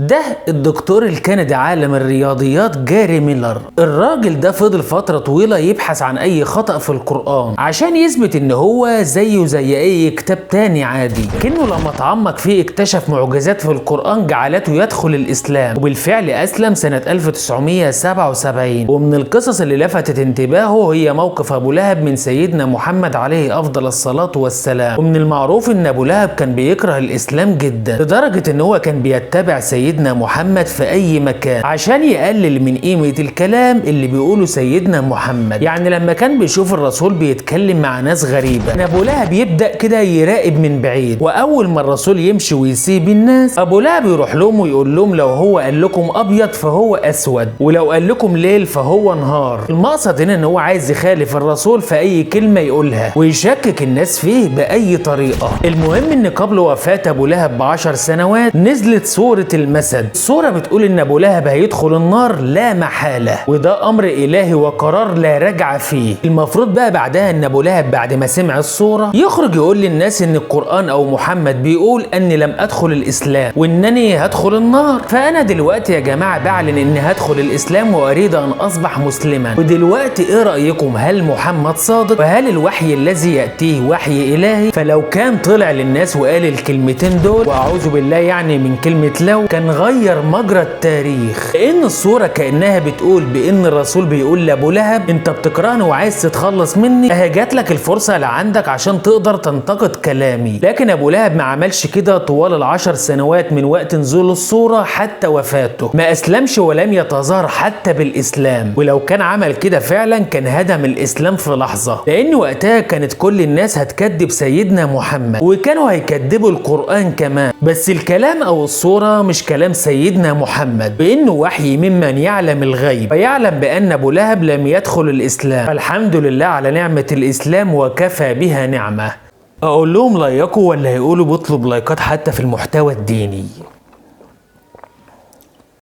ده الدكتور الكندي عالم الرياضيات جاري ميلر. الراجل ده فضل فترة طويلة يبحث عن اي خطأ في القرآن عشان يثبت ان هو زيه زي اي كتاب تاني عادي، لكنه لما اتعمق فيه اكتشف معجزات في القرآن جعلته يدخل الاسلام، وبالفعل اسلم سنة 1977. ومن القصص اللي لفتت انتباهه هي موقف ابو لهب من سيدنا محمد عليه افضل الصلاة والسلام. ومن المعروف ان ابو لهب كان بيكره الاسلام جدا لدرجة ان هو كان بيتبع سيدنا محمد في اي مكان عشان يقلل من قيمة الكلام اللي بيقوله سيدنا محمد. يعني لما كان بيشوف الرسول بيتكلم مع ناس غريبة ابو لهب يبدأ كده يراقب من بعيد، واول ما الرسول يمشي ويسيب الناس ابو لهب يروح لهم ويقول لهم لو هو قال لكم ابيض فهو اسود، ولو قال لكم ليل فهو نهار. المقصد هنا ان هو عايز يخالف الرسول في اي كلمة يقولها ويشكك الناس فيه باي طريقة. المهم ان قبل وفاة ابو لهب ب10 سنوات نزلت سورة المسد. السورة بتقول ان ابو لهب هيدخل النار لا محالة، وده امر الهي وقرار لا رجعة فيه. المفروض بقى بعدها ان ابو لهب بعد ما سمع السورة يخرج يقول للناس ان القرآن او محمد بيقول اني لم ادخل الاسلام وانني هدخل النار، فانا دلوقتي يا جماعة بعلن اني هدخل الاسلام واريد ان اصبح مسلما. ودلوقتي ايه رأيكم، هل محمد صادق وهل الوحي الذي يأتيه وحي الهي؟ فلو كان طلع للناس وقال الكلمتين دول، واعوذ بالله يعني من كلمة لو، كان غير مجرى التاريخ. لان الصورة كأنها بتقول بان الرسول بيقول لابو لهب انت بتكرهني وعايز تتخلص مني، اهي جات لك الفرصة اللي عندك عشان تقدر تنتقد كلامي. لكن ابو لهب ما عملش كده طوال ال10 سنوات من وقت نزول الصورة حتى وفاته، ما اسلمش ولم يتظاهر حتى بالاسلام. ولو كان عمل كده فعلا كان هدم الاسلام في لحظة، لان وقتها كانت كل الناس هتكذب سيدنا محمد وكانوا هيكذبوا القرآن كمان. بس الكلام او الصورة مش كلام سيدنا محمد، بانه وحي ممن يعلم الغيب، فيعلم بان ابو لهب لم يدخل الاسلام. فالحمد لله على نعمة الاسلام وكفى بها نعمة. اقول لهم لايكوا ولا هيقولوا بطلب لايكات حتى في المحتوى الديني؟